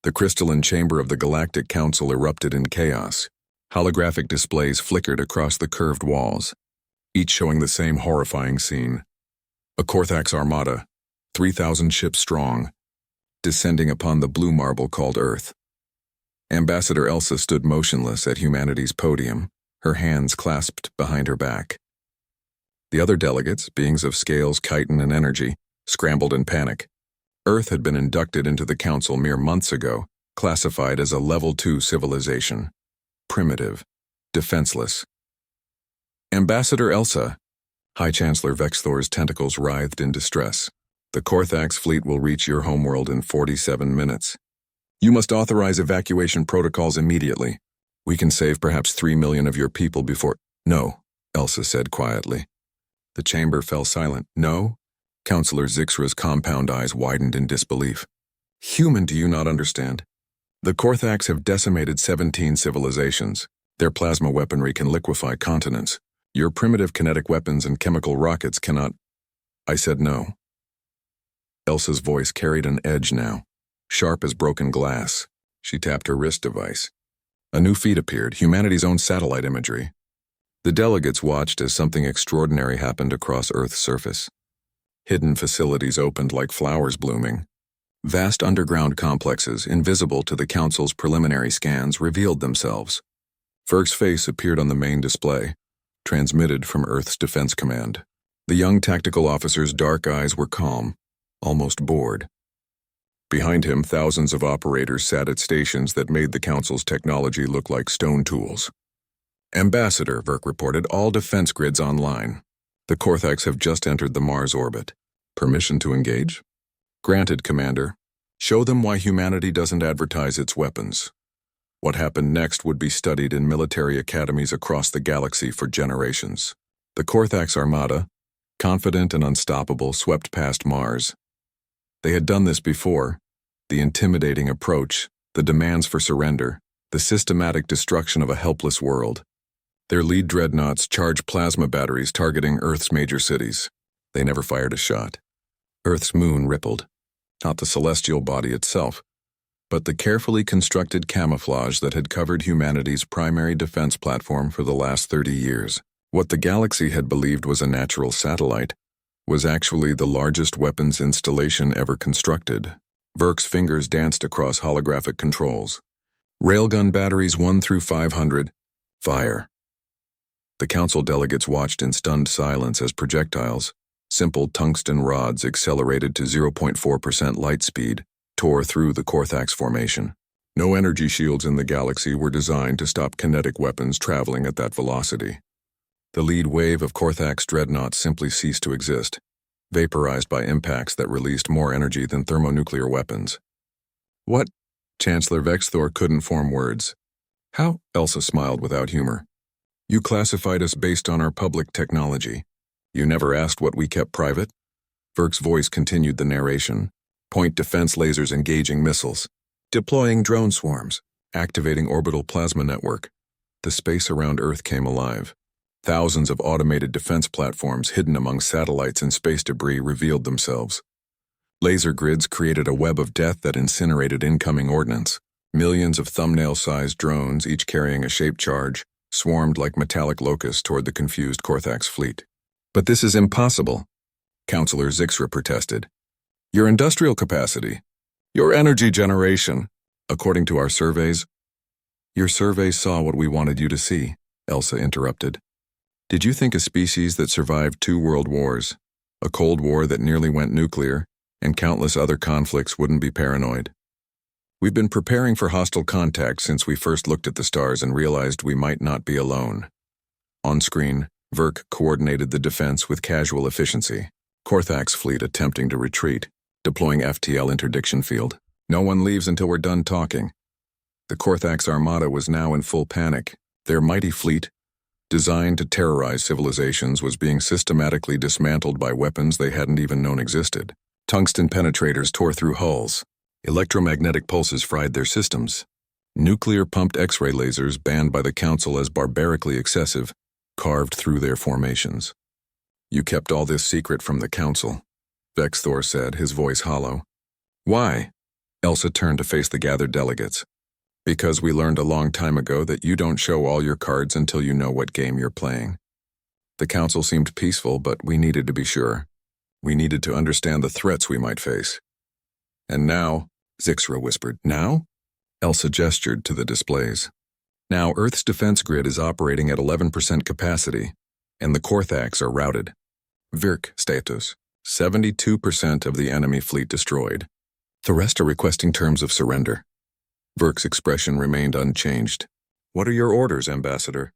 The crystalline chamber of the Galactic Council erupted in chaos. Holographic displays flickered across the curved walls, each showing the same horrifying scene. A Korthax armada, 3,000 ships strong, descending upon the blue marble called Earth. Ambassador Elsa stood motionless at humanity's podium, her hands clasped behind her back. The other delegates, beings of scales, chitin, and energy, scrambled in panic. Earth had been inducted into the Council mere months ago, classified as a Level 2 civilization. Primitive, defenseless. Ambassador Elsa, High Chancellor Vexthor's tentacles writhed in distress. The Korthax fleet will reach your homeworld in 47 minutes. You must authorize evacuation protocols immediately. We can save perhaps 3 million of your people before— No, Elsa said quietly. The chamber fell silent. No? Councillor Zixra's compound eyes widened in disbelief. Human, do you not understand? The Korthax have decimated 17 civilizations. Their plasma weaponry can liquefy continents. Your primitive kinetic weapons and chemical rockets cannot— I said no. Elsa's voice carried an edge now, sharp as broken glass. She tapped her wrist device. A new feed appeared, humanity's own satellite imagery. The delegates watched as something extraordinary happened across Earth's surface. Hidden facilities opened like flowers blooming. Vast underground complexes, invisible to the Council's preliminary scans, revealed themselves. Ferg's face appeared on the main display, transmitted from Earth's Defense Command. The young tactical officer's dark eyes were calm, almost bored. Behind him, thousands of operators sat at stations that made the Council's technology look like stone tools. Ambassador, Verk reported, all defense grids online. The Korthax have just entered the Mars orbit. Permission to engage? Granted, Commander. Show them why humanity doesn't advertise its weapons. What happened next would be studied in military academies across the galaxy for generations. The Korthax armada, confident and unstoppable, swept past Mars. They had done this before. The intimidating approach, the demands for surrender, the systematic destruction of a helpless world. Their lead dreadnoughts charged plasma batteries targeting Earth's major cities. They never fired a shot. Earth's moon rippled. Not the celestial body itself, but the carefully constructed camouflage that had covered humanity's primary defense platform for the last 30 years. What the galaxy had believed was a natural satellite was actually the largest weapons installation ever constructed. Verk's fingers danced across holographic controls. Railgun batteries 1 through 500. Fire. The Council delegates watched in stunned silence as projectiles, simple tungsten rods accelerated to 0.4% light speed, tore through the Korthax formation. No energy shields in the galaxy were designed to stop kinetic weapons traveling at that velocity. The lead wave of Korthax dreadnoughts simply ceased to exist, vaporized by impacts that released more energy than thermonuclear weapons. What? Chancellor Vexthor couldn't form words. How? Elsa smiled without humor. You classified us based on our public technology. You never asked what we kept private? Verk's voice continued the narration. Point defense lasers engaging missiles, deploying drone swarms, activating orbital plasma network. The space around Earth came alive. Thousands of automated defense platforms hidden among satellites and space debris revealed themselves. Laser grids created a web of death that incinerated incoming ordnance. Millions of thumbnail-sized drones, each carrying a shaped charge, swarmed like metallic locusts toward the confused Korthax fleet. But this is impossible, Councillor Zixra protested. Your industrial capacity, your energy generation, according to our surveys— Your surveys saw what we wanted you to see, Elsa interrupted. Did you think a species that survived 2 world wars, a Cold War that nearly went nuclear, and countless other conflicts wouldn't be paranoid? We've been preparing for hostile contact since we first looked at the stars and realized we might not be alone. On screen, Verk coordinated the defense with casual efficiency. Korthax fleet attempting to retreat, deploying FTL interdiction field. No one leaves until we're done talking. The Korthax armada was now in full panic. Their mighty fleet, designed to terrorize civilizations, was being systematically dismantled by weapons they hadn't even known existed. Tungsten penetrators tore through hulls. Electromagnetic pulses fried their systems. Nuclear-pumped X-ray lasers, banned by the Council as barbarically excessive, carved through their formations. You kept all this secret from the Council, Vexthor said, his voice hollow. Why? Elsa turned to face the gathered delegates. Because we learned a long time ago that you don't show all your cards until you know what game you're playing. The council seemed peaceful, but we needed to be sure. We needed to understand the threats we might face. And now, Zixra whispered, now? Elsa gestured to the displays. Now Earth's defense grid is operating at 11% capacity, and the Korthax are routed. Virk status, 72% of the enemy fleet destroyed. The rest are requesting terms of surrender. Virk's expression remained unchanged. What are your orders, Ambassador?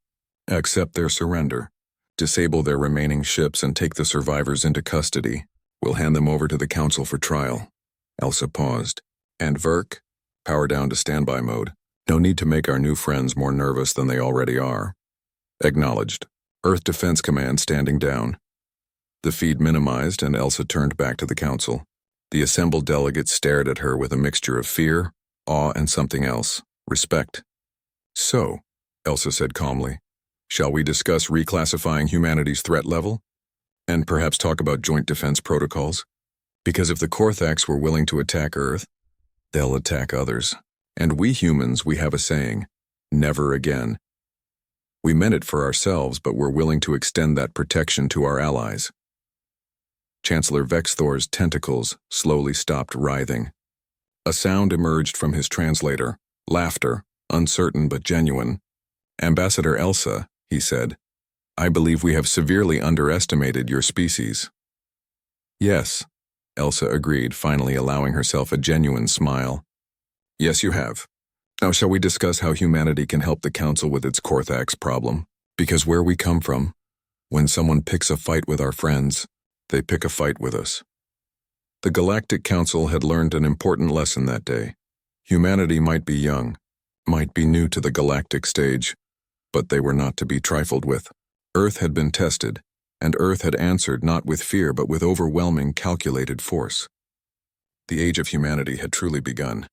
Accept their surrender. Disable their remaining ships and take the survivors into custody. We'll hand them over to the Council for trial. Elsa paused. And Virk? Power down to standby mode. No need to make our new friends more nervous than they already are. Acknowledged. Earth Defense Command standing down. The feed minimized and Elsa turned back to the Council. The assembled delegates stared at her with a mixture of fear, awe, and something else, respect. So, Elsa said calmly, shall we discuss reclassifying humanity's threat level? And perhaps talk about joint defense protocols? Because if the Korthax were willing to attack Earth, they'll attack others. And we humans, we have a saying, never again. We meant it for ourselves, but we're willing to extend that protection to our allies. Chancellor Vexthor's tentacles slowly stopped writhing. A sound emerged from his translator, laughter, uncertain but genuine. Ambassador Elsa, he said, I believe we have severely underestimated your species. Yes, Elsa agreed, finally allowing herself a genuine smile. Yes, you have. Now shall we discuss how humanity can help the Council with its Korthax problem? Because where we come from, when someone picks a fight with our friends, they pick a fight with us. The Galactic Council had learned an important lesson that day. Humanity might be young, might be new to the galactic stage, but they were not to be trifled with. Earth had been tested, and Earth had answered not with fear but with overwhelming, calculated force. The age of humanity had truly begun.